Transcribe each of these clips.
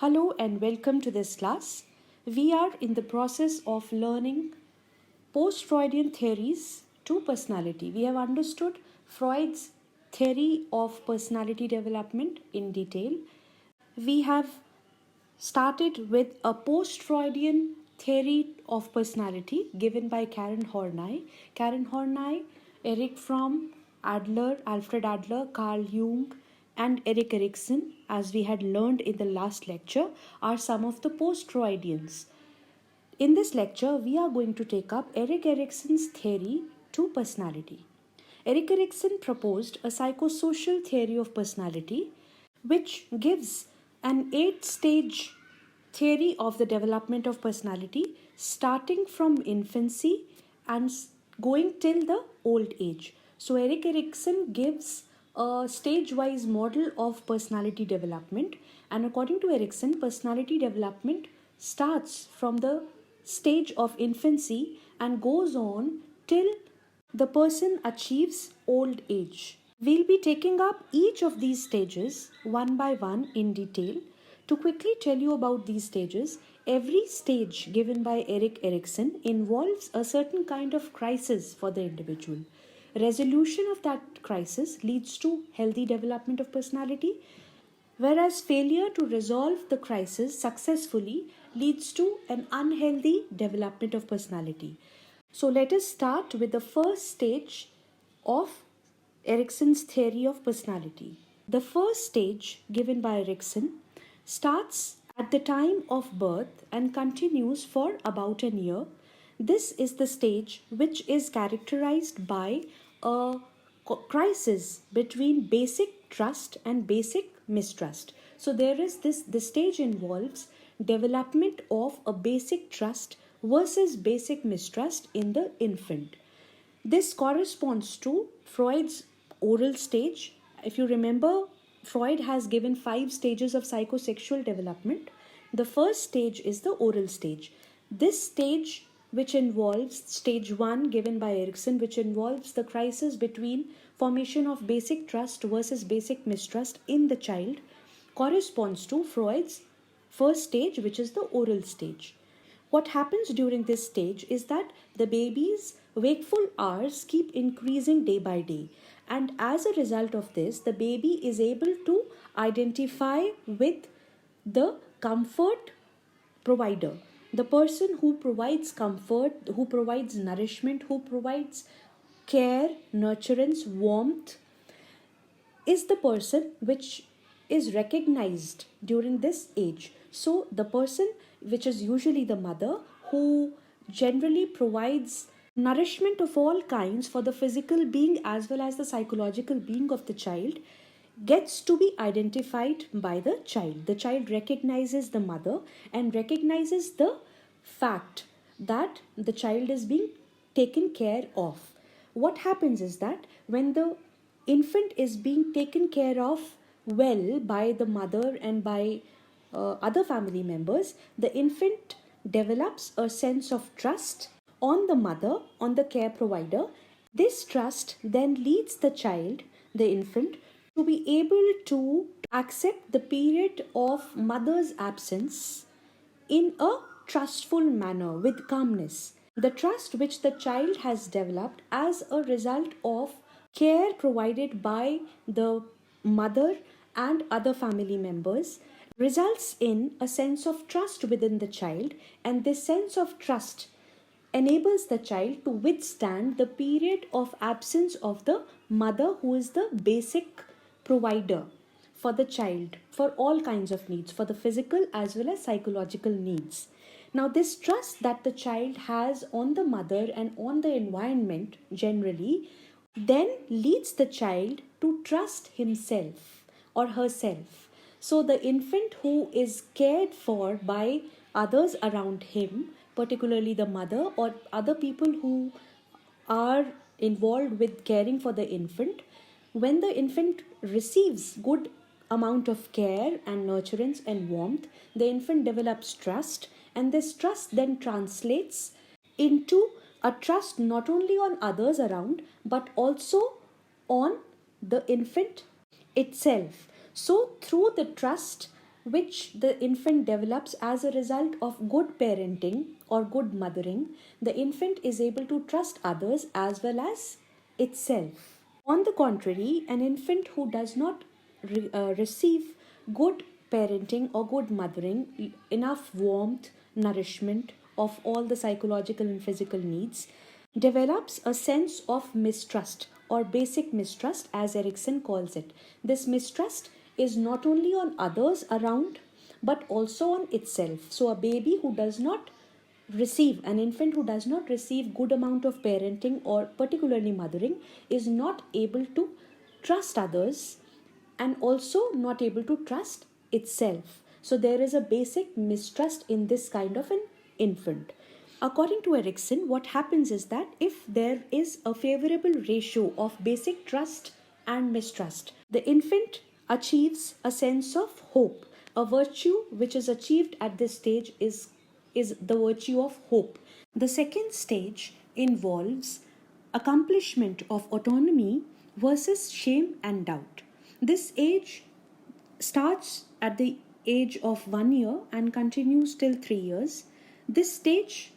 Hello and welcome to this class. We are in the process of learning post-Freudian theories to personality. We have understood Freud's theory of personality development in detail. We have started with a post-Freudian theory of personality given by Karen Horney. Karen Horney, Erich Fromm, Adler, Alfred Adler, Carl Jung, and Erik Erikson, as we had learned in the last lecture, are some of the post-Freudians. In this lecture, we are going to take up Erik Erikson's theory to personality. Erik Erikson proposed a psychosocial theory of personality which gives an 8-stage theory of the development of personality starting from infancy and going till the old age. So Erik Erikson gives a stage-wise model of personality development, and according to Erikson, personality development starts from the stage of infancy and goes on till the person achieves old age. We'll be taking up each of these stages one by one in detail. To quickly tell you about these stages, every stage given by Erik Erikson involves a certain kind of crisis for the individual. Resolution of that crisis leads to healthy development of personality, whereas failure to resolve the crisis successfully leads to an unhealthy development of personality. So let us start with the first stage of Erikson's theory of personality. The first stage given by Erikson starts at the time of birth and continues for about a year. This is the stage which is characterized by a crisis between basic trust and basic mistrust. So there is this stage involves development of a basic trust versus basic mistrust in the infant. This corresponds to Freud's oral stage. If you remember, Freud has given 5 stages of psychosexual development. The first stage is the oral stage. This stage, which involves stage 1 given by Erikson, which involves the crisis between formation of basic trust versus basic mistrust in the child, corresponds to Freud's first stage, which is the oral stage. What happens during this stage is that the baby's wakeful hours keep increasing day by day, and as a result of this, the baby is able to identify with the comfort provider, the person who provides comfort, who provides nourishment, who provides care, nurturance, warmth, is the person which is recognized during this age. So the person, which is usually the mother, who generally provides nourishment of all kinds for the physical being as well as the psychological being of the child, gets to be identified by the child. The child recognizes the mother and recognizes the fact that the child is being taken care of. What happens is that when the infant is being taken care of well by the mother and by other family members, the infant develops a sense of trust on the mother, on the care provider. This trust then leads the child, the infant, to be able to accept the period of mother's absence in a trustful manner with calmness. The trust which the child has developed as a result of care provided by the mother and other family members results in a sense of trust within the child, and this sense of trust enables the child to withstand the period of absence of the mother, who is the basic provider for the child for all kinds of needs, for the physical as well as psychological needs. Now, this trust that the child has on the mother and on the environment generally then leads the child to trust himself or herself. So, the infant who is cared for by others around him, particularly the mother or other people who are involved with caring for the infant, when the infant receives good amount of care and nurturance and warmth, the infant develops trust, and this trust then translates into a trust not only on others around but also on the infant itself. So through the trust which the infant develops as a result of good parenting or good mothering, the infant is able to trust others as well as itself. On the contrary, an infant who does not receive good parenting or good mothering, enough warmth, nourishment of all the psychological and physical needs, develops a sense of mistrust or basic mistrust, as Erikson calls it. This mistrust is not only on others around but also on itself. So, a baby who does not receive, an infant who does not receive good amount of parenting or particularly mothering, is not able to trust others and also not able to trust itself. So there is a basic mistrust in this kind of an infant. According to Erikson, what happens is that if there is a favorable ratio of basic trust and mistrust, the infant achieves a sense of hope. A virtue which is achieved at this stage is the virtue of hope. The second stage involves accomplishment of autonomy versus shame and doubt. This age starts at the age of 1 year and continues till 3 years. This stage,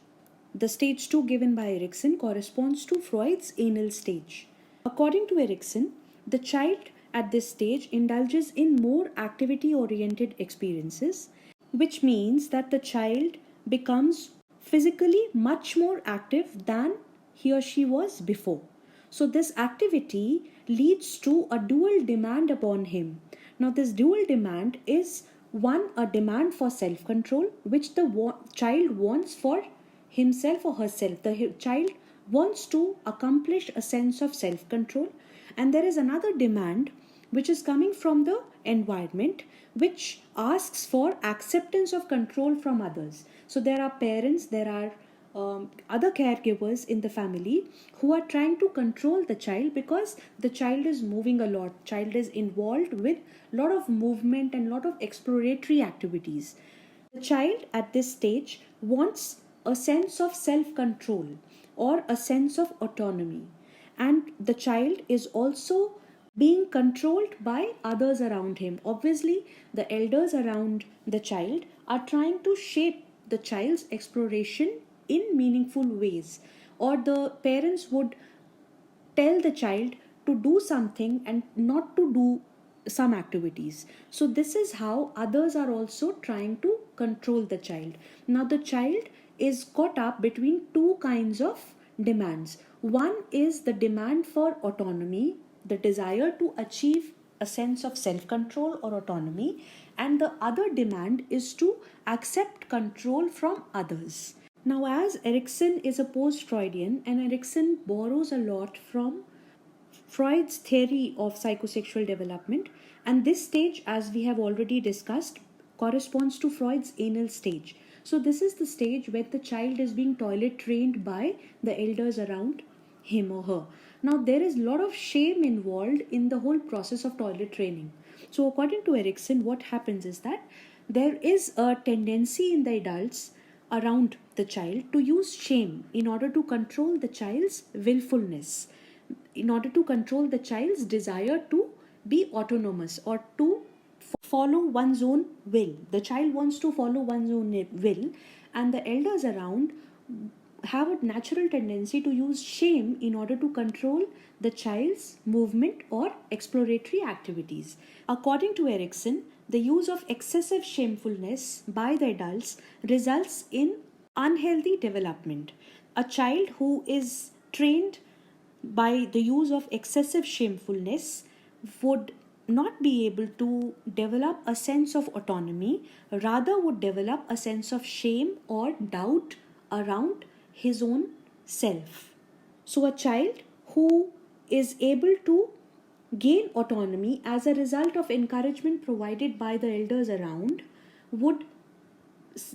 the stage 2 given by Erikson, corresponds to Freud's anal stage. According to Erikson, the child at this stage indulges in more activity oriented experiences, which means that the child becomes physically much more active than he or she was before. So, this activity leads to a dual demand upon him. Now, this dual demand is one, a demand for self control, which the child wants for himself or herself. The child wants to accomplish a sense of self control, and there is another demand which is coming from the environment, which asks for acceptance of control from others. So there are parents, there are other caregivers in the family who are trying to control the child because the child is moving a lot, child is involved with a lot of movement and lot of exploratory activities. The child at this stage wants a sense of self control or a sense of autonomy, and the child is also being controlled by others around him. Obviously, the elders around the child are trying to shape the child's exploration in meaningful ways, or the parents would tell the child to do something and not to do some activities. So, this is how others are also trying to control the child. Now, the child is caught up between two kinds of demands. One is the demand for autonomy, the desire to achieve a sense of self control or autonomy, and the other demand is to accept control from others. Now, as Erikson is a post Freudian, and Erikson borrows a lot from Freud's theory of psychosexual development, and this stage, as we have already discussed, corresponds to Freud's anal stage. So, this is the stage where the child is being toilet trained by the elders around him or her. Now, there is a lot of shame involved in the whole process of toilet training. So, according to Erikson, what happens is that there is a tendency in the adults around the child to use shame in order to control the child's willfulness, in order to control the child's desire to be autonomous or to follow one's own will. The child wants to follow one's own will, and the elders around have a natural tendency to use shame in order to control the child's movement or exploratory activities. According to Erikson, the use of excessive shamefulness by the adults results in unhealthy development. A child who is trained by the use of excessive shamefulness would not be able to develop a sense of autonomy, rather would develop a sense of shame or doubt around his own self. So, a child who is able to gain autonomy as a result of encouragement provided by the elders around would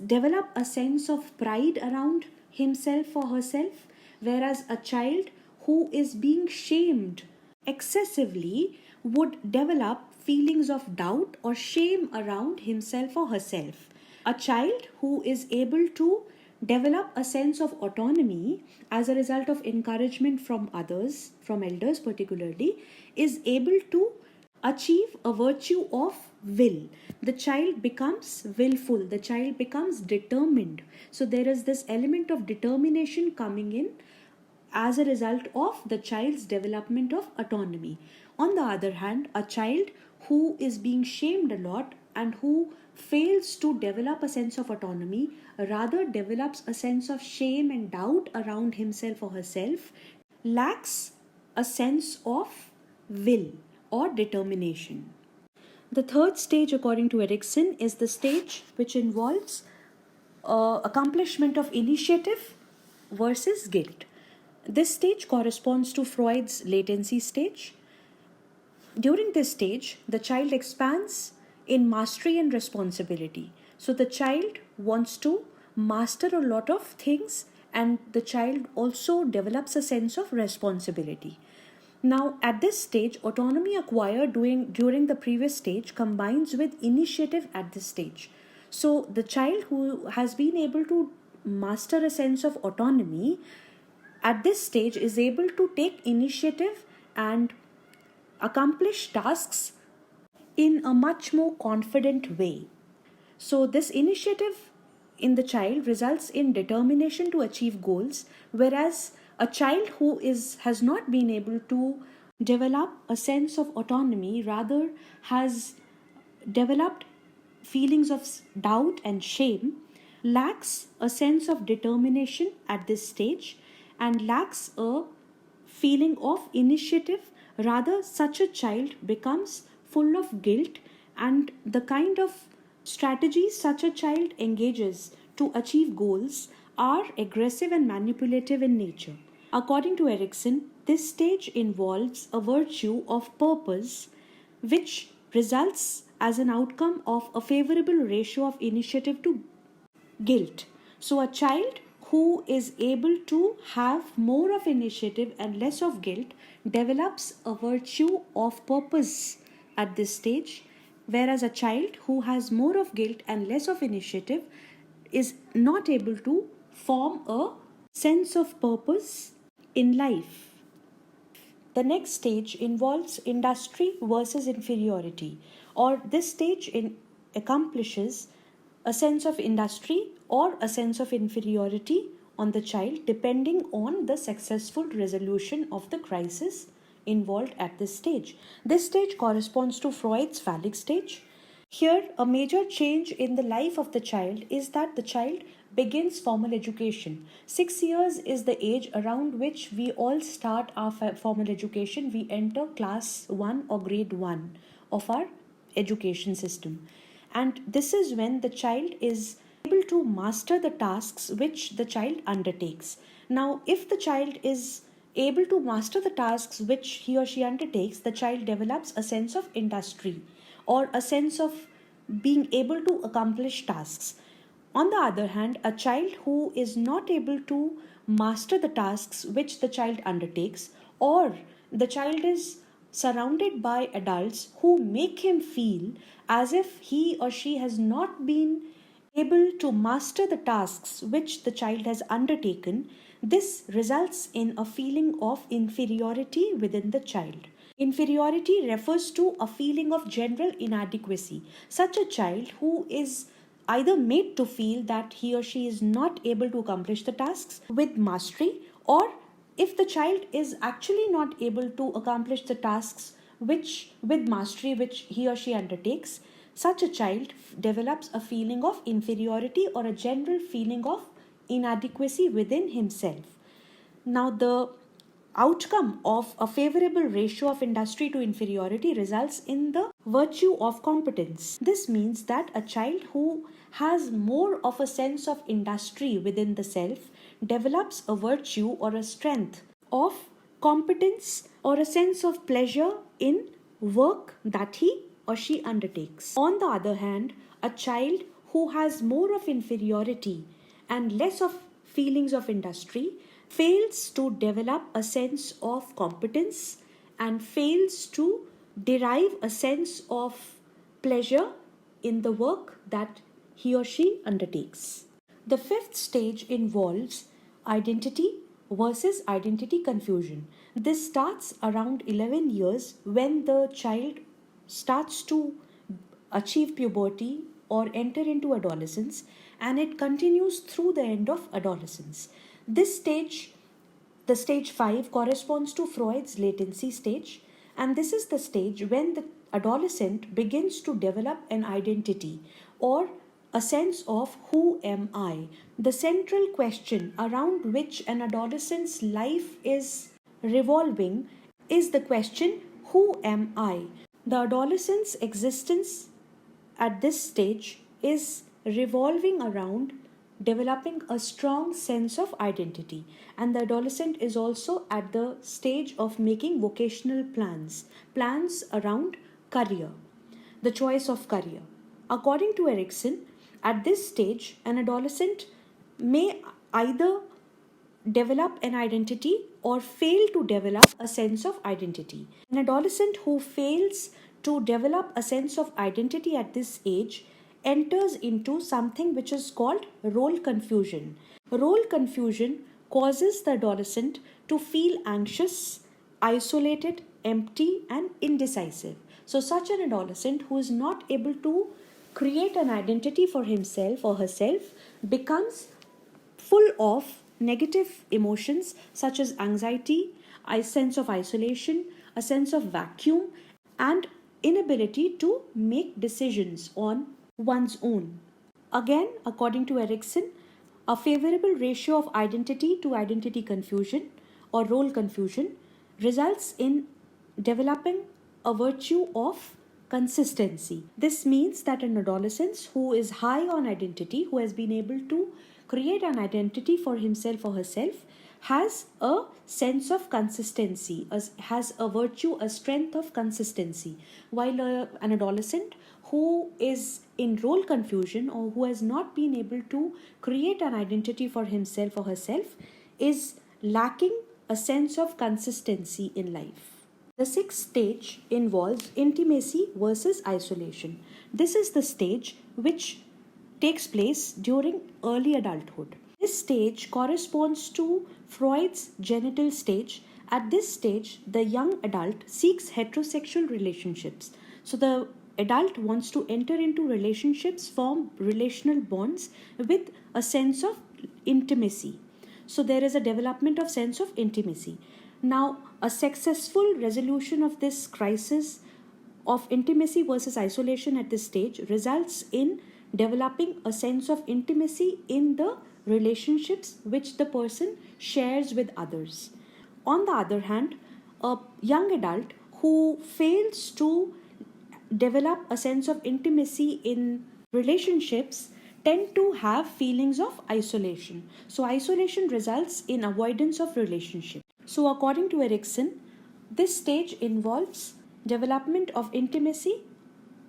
develop a sense of pride around himself or herself, whereas a child who is being shamed excessively would develop feelings of doubt or shame around himself or herself. A child who is able to develop a sense of autonomy as a result of encouragement from others, from elders particularly, is able to achieve a virtue of will. The child becomes willful, the child becomes determined. So there is this element of determination coming in as a result of the child's development of autonomy. On the other hand, a child who is being shamed a lot and who fails to develop a sense of autonomy, rather develops a sense of shame and doubt around himself or herself, lacks a sense of will or determination. The third stage, according to Erikson, is the stage which involves accomplishment of initiative versus guilt. This stage corresponds to Freud's latency stage. During this stage, the child expands in mastery and responsibility. So the child wants to master a lot of things, and the child also develops a sense of responsibility. Now, at this stage, autonomy acquired during the previous stage combines with initiative at this stage. So, the child who has been able to master a sense of autonomy at this stage is able to take initiative and accomplish tasks in a much more confident way. So, this initiative in the child results in determination to achieve goals, whereas a child who has not been able to develop a sense of autonomy rather has developed feelings of doubt and shame, lacks a sense of determination at this stage, and lacks a feeling of initiative. Rather, such a child becomes full of guilt, and the kind of strategies such a child engages to achieve goals are aggressive and manipulative in nature. According to Erikson, this stage involves a virtue of purpose which results as an outcome of a favorable ratio of initiative to guilt. So, a child who is able to have more of initiative and less of guilt develops a virtue of purpose at this stage, whereas a child who has more of guilt and less of initiative is not able to form a sense of purpose in life. The next stage involves industry versus inferiority, or this stage accomplishes a sense of industry or a sense of inferiority on the child depending on the successful resolution of the crisis involved at this stage. This stage corresponds to Freud's phallic stage. Here, a major change in the life of the child is that the child begins formal education. 6 years is the age around which we all start our formal education. We enter class 1 or grade 1 of our education system. And this is when the child is able to master the tasks which the child undertakes. Now, if the child is able to master the tasks which he or she undertakes, the child develops a sense of industry or a sense of being able to accomplish tasks. On the other hand, a child who is not able to master the tasks which the child undertakes, or the child is surrounded by adults who make him feel as if he or she has not been able to master the tasks which the child has undertaken, this results in a feeling of inferiority within the child. Inferiority refers to a feeling of general inadequacy. Such a child who is either made to feel that he or she is not able to accomplish the tasks with mastery, or if the child is actually not able to accomplish the tasks which with mastery which he or she undertakes, such a child develops a feeling of inferiority or a general feeling of inadequacy within himself. Now, the outcome of a favorable ratio of industry to inferiority results in the virtue of competence. This means that a child who has more of a sense of industry within the self develops a virtue or a strength of competence or a sense of pleasure in work that he or she undertakes. On the other hand, a child who has more of inferiority and less of feelings of industry fails to develop a sense of competence and fails to derive a sense of pleasure in the work that he or she undertakes. The fifth stage involves identity versus identity confusion. This starts around 11 years when the child starts to achieve puberty or enter into adolescence, and it continues through the end of adolescence. This stage, the stage 5, corresponds to Freud's latency stage, and this is the stage when the adolescent begins to develop an identity or a sense of who am I. The central question around which an adolescent's life is revolving is the question, who am I? The adolescent's existence at this stage is revolving around developing a strong sense of identity, and the adolescent is also at the stage of making vocational plans around career, the choice of career. According to Erikson, at this stage an adolescent may either develop an identity or fail to develop a sense of identity. An adolescent who fails to develop a sense of identity at this age enters into something which is called role confusion. Role confusion causes the adolescent to feel anxious, isolated, empty, and indecisive. So, such an adolescent who is not able to create an identity for himself or herself becomes full of negative emotions such as anxiety, a sense of isolation, a sense of vacuum, and inability to make decisions on one's own. Again, according to Erikson, a favorable ratio of identity to identity confusion or role confusion results in developing a virtue of consistency. This means that an adolescent who is high on identity, who has been able to create an identity for himself or herself, has a sense of consistency, has a virtue, a strength of consistency, while an adolescent who is in role confusion or who has not been able to create an identity for himself or herself is lacking a sense of consistency in life. The sixth stage involves intimacy versus isolation. This is the stage which takes place during early adulthood. This stage corresponds to Freud's genital stage. At this stage, the young adult seeks heterosexual relationships. So the adult wants to enter into relationships, form relational bonds with a sense of intimacy. So there is a development of sense of intimacy. Now, a successful resolution of this crisis of intimacy versus isolation at this stage results in developing a sense of intimacy in the relationships which the person shares with others. On the other hand, a young adult who fails to develop a sense of intimacy in relationships tend to have feelings of isolation. So, isolation results in avoidance of relationship. So, according to Erikson, this stage involves development of intimacy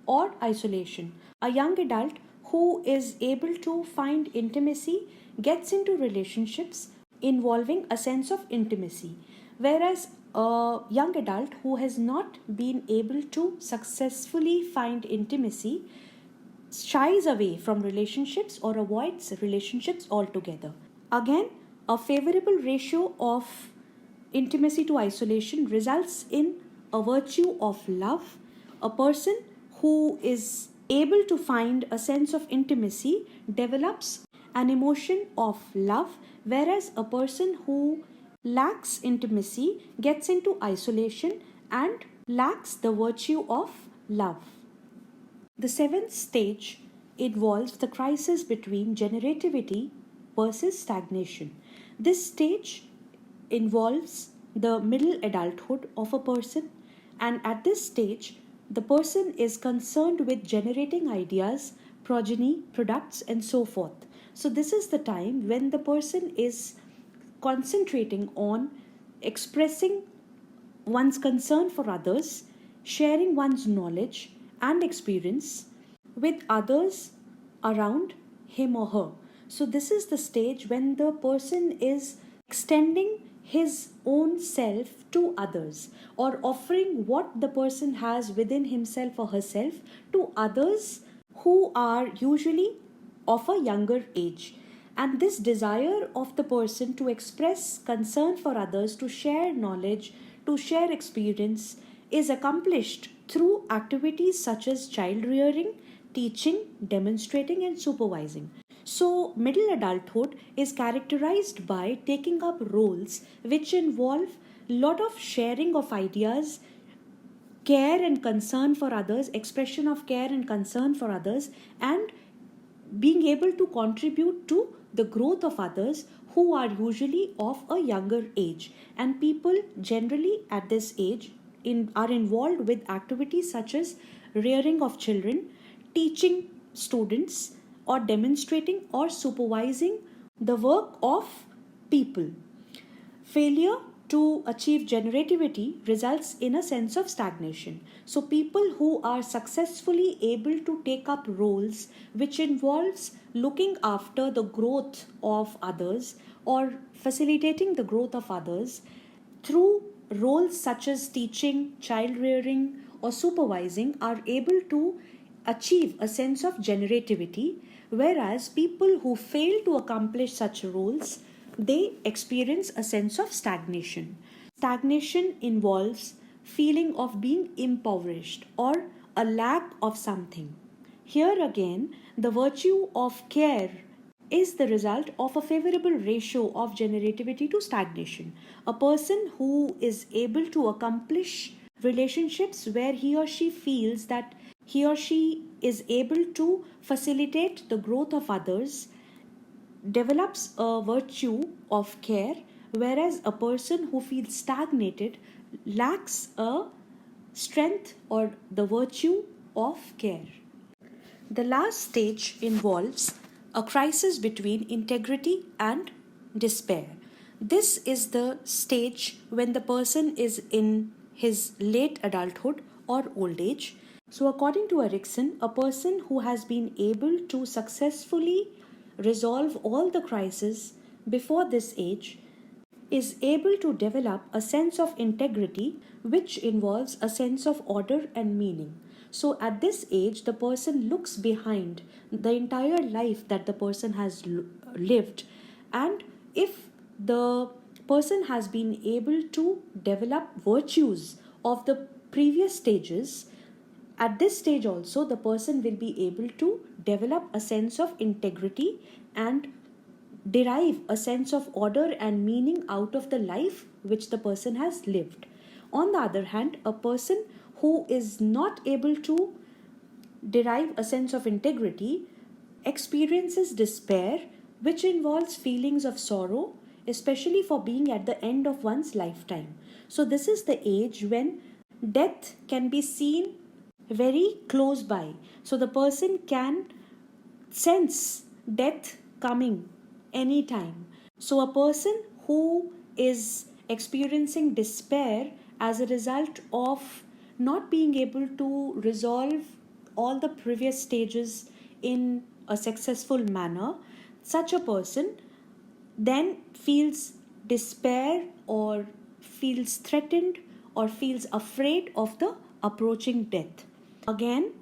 or isolation. A young adult who is able to find intimacy gets into relationships involving a sense of intimacy, whereas a young adult who has not been able to successfully find intimacy shies away from relationships or avoids relationships altogether. Again, a favorable ratio of intimacy to isolation results in a virtue of love. A person who is able to find a sense of intimacy develops an emotion of love, whereas a person who lacks intimacy gets into isolation and lacks the virtue of love. The seventh stage involves the crisis between generativity versus stagnation. This stage involves the middle adulthood of a person, and at this stage, the person is concerned with generating ideas, progeny, products, and so forth. So, this is the time when the person is concentrating on expressing one's concern for others, sharing one's knowledge and experience with others around him or her. So, this is the stage when the person is extending his own self to others or offering what the person has within himself or herself to others who are usually of a younger age. And this desire of the person to express concern for others, to share knowledge, to share experience is accomplished through activities such as child rearing, teaching, demonstrating, and supervising. So, middle adulthood is characterized by taking up roles which involve lot of sharing of ideas, care and concern for others, expression of care and concern for others, and being able to contribute to the growth of others who are usually of a younger age. And people generally at this age are involved with activities such as rearing of children, teaching students, or demonstrating or supervising the work of people. Failure to achieve generativity results in a sense of stagnation. So people who are successfully able to take up roles which involves looking after the growth of others or facilitating the growth of others through roles such as teaching, child rearing, or supervising are able to achieve a sense of generativity, whereas people who fail to accomplish such roles, they experience a sense of stagnation. Stagnation involves feeling of being impoverished or a lack of something. Here again, the virtue of care is the result of a favorable ratio of generativity to stagnation. A person who is able to accomplish relationships where he or she feels that he or she is able to facilitate the growth of others develops a virtue of care, whereas a person who feels stagnated lacks a strength or the virtue of care. The last stage involves a crisis between integrity and despair. This is the stage when the person is in his late adulthood or old age. So, according to Erikson, a person who has been able to successfully resolve all the crises before this age is able to develop a sense of integrity which involves a sense of order and meaning. So, at this age, the person looks behind the entire life that the person has lived, and if the person has been able to develop virtues of the previous stages, at this stage also the person will be able to develop a sense of integrity and derive a sense of order and meaning out of the life which the person has lived. On the other hand, a person who is not able to derive a sense of integrity experiences despair, which involves feelings of sorrow, especially for being at the end of one's lifetime. So, this is the age when death can be seen very close by. So, the person can sense death coming anytime. So, a person who is experiencing despair as a result of not being able to resolve all the previous stages in a successful manner, such a person then feels despair or feels threatened or feels afraid of the approaching death. Again,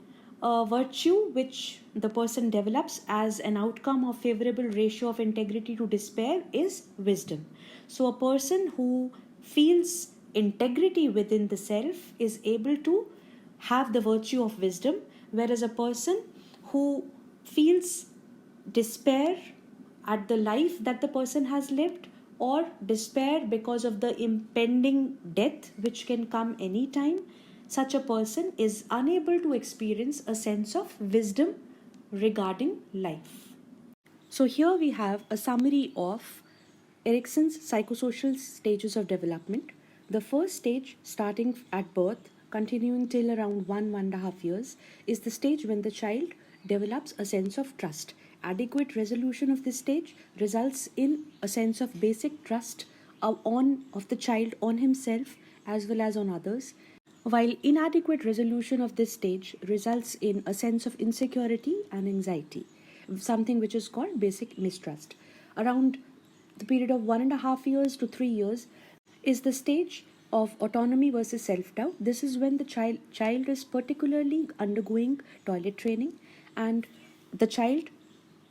a virtue which the person develops as an outcome of favorable ratio of integrity to despair is wisdom. So, a person who feels integrity within the self is able to have the virtue of wisdom, whereas a person who feels despair at the life that the person has lived or despair because of the impending death which can come anytime, such a person is unable to experience a sense of wisdom regarding life. So, here we have a summary of Erikson's psychosocial stages of development. The first stage, starting at birth, continuing till around 1.5 years, is the stage when the child develops a sense of trust. Adequate resolution of this stage results in a sense of basic trust of the child on himself as well as on others, while inadequate resolution of this stage results in a sense of insecurity and anxiety, something which is called basic mistrust. Around the period of 1.5 years to 3 years is the stage of autonomy versus self-doubt. This is when the child is particularly undergoing toilet training, and the child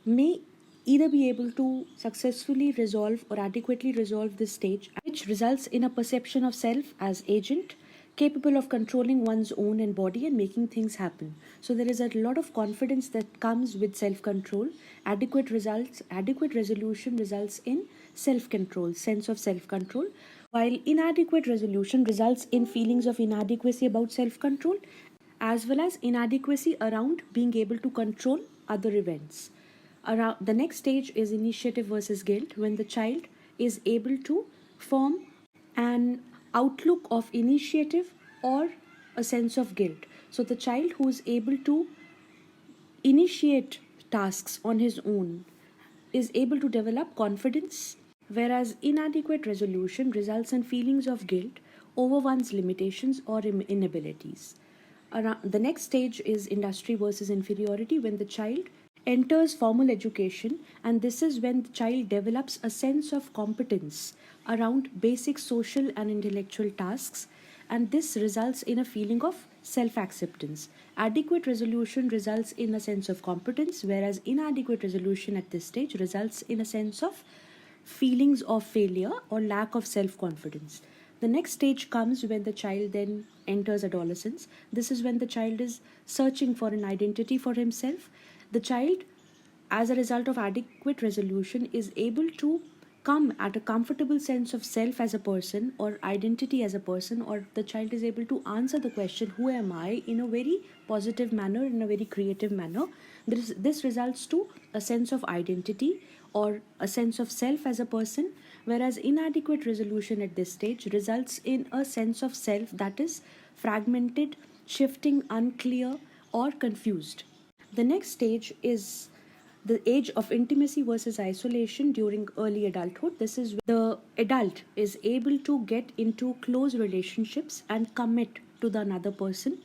may either be able to successfully resolve or adequately resolve this stage, which results in a perception of self as agent, capable of controlling one's own and body and making things happen. So there is a lot of confidence that comes with self-control. Adequate resolution results in self-control, sense of self-control, while inadequate resolution results in feelings of inadequacy about self-control, as well as inadequacy around being able to control other events. Around the next stage is initiative versus guilt, when the child is able to form an outlook of initiative or a sense of guilt. So the child who is able to initiate tasks on his own is able to develop confidence, whereas inadequate resolution results in feelings of guilt over one's limitations or inabilities. The next stage is industry versus inferiority, when the child enters formal education, and this is when the child develops a sense of competence around basic social and intellectual tasks, and this results in a feeling of self acceptance. Adequate resolution results in a sense of competence, whereas inadequate resolution at this stage results in a sense of feelings of failure or lack of self confidence. The next stage comes when the child then enters adolescence. This is when the child is searching for an identity for himself. The child, as a result of adequate resolution, is able to come at a comfortable sense of self as a person or identity as a person, or the child is able to answer the question, who am I, in a very positive manner, in a very creative manner. This results to a sense of identity or a sense of self as a person, whereas inadequate resolution at this stage results in a sense of self that is fragmented, shifting, unclear, or confused. The next stage is the age of intimacy versus isolation during early adulthood. This is where the adult is able to get into close relationships and commit to the another person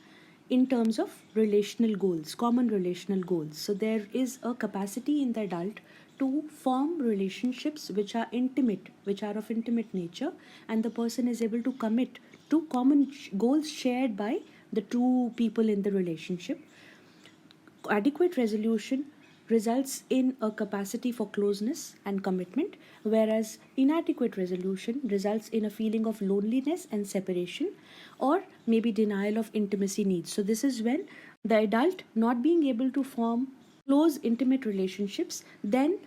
in terms of relational goals, common relational goals. So there is a capacity in the adult to form relationships which are intimate, which are of intimate nature, and the person is able to commit to common goals shared by the two people in the relationship. Adequate resolution results in a capacity for closeness and commitment, whereas inadequate resolution results in a feeling of loneliness and separation, or maybe denial of intimacy needs. So, this is when the adult not being able to form close, intimate relationships then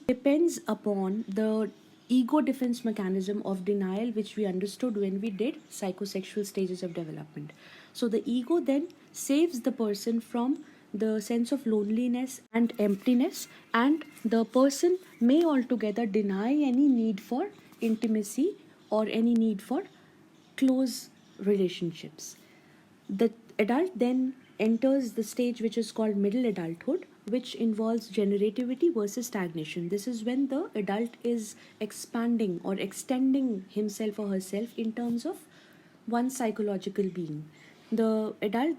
depends upon the ego defense mechanism of denial, which we understood when we did psychosexual stages of development. So the ego then saves the person from the sense of loneliness and emptiness, and the person may altogether deny any need for intimacy or any need for close relationships. The adult then enters the stage which is called middle adulthood, which involves generativity versus stagnation. This is when the adult is expanding or extending himself or herself in terms of one psychological being. The adult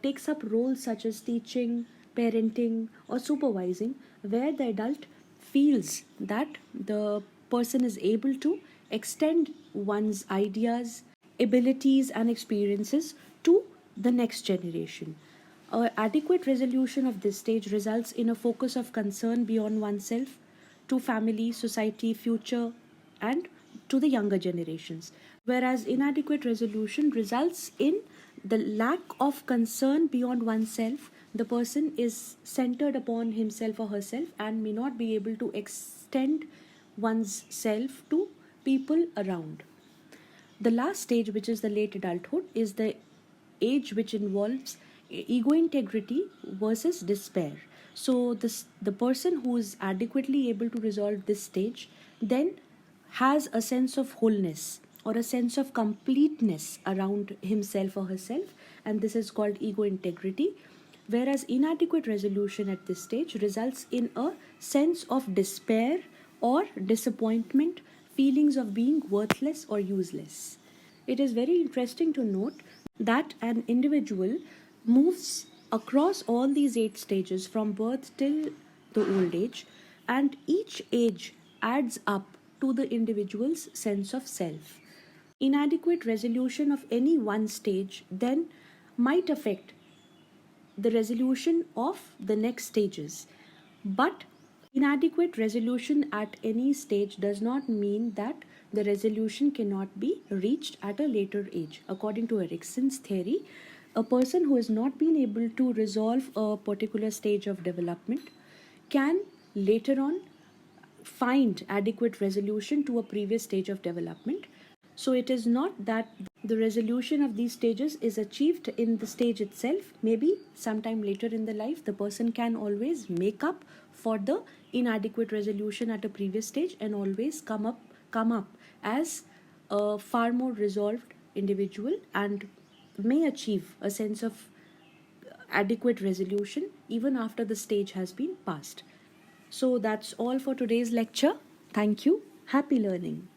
takes up roles such as teaching, parenting, or supervising, where the adult feels that the person is able to extend one's ideas, abilities, and experiences to the next generation. Adequate resolution of this stage results in a focus of concern beyond oneself to family, society, future, and to the younger generations. Whereas inadequate resolution results in the lack of concern beyond oneself. The person is centered upon himself or herself and may not be able to extend one's self to people around. The last stage, which is the late adulthood, is the age which involves ego integrity versus despair. So the person who is adequately able to resolve this stage then has a sense of wholeness or a sense of completeness around himself or herself, and this is called ego integrity. Whereas inadequate resolution at this stage results in a sense of despair or disappointment, feelings of being worthless or useless. It is very interesting to note that an individual moves across all these 8 stages from birth till the old age, and each age adds up to the individual's sense of self. Inadequate resolution of any one stage then might affect the resolution of the next stages. But inadequate resolution at any stage does not mean that the resolution cannot be reached at a later age. According to Erickson's theory, a person who has not been able to resolve a particular stage of development can later on find adequate resolution to a previous stage of development. So it is not that the resolution of these stages is achieved in the stage itself. Maybe sometime later in the life, the person can always make up for the inadequate resolution at a previous stage and always come up as a far more resolved individual and may achieve a sense of adequate resolution even after the stage has been passed. So that's all for today's lecture. Thank you. Happy learning.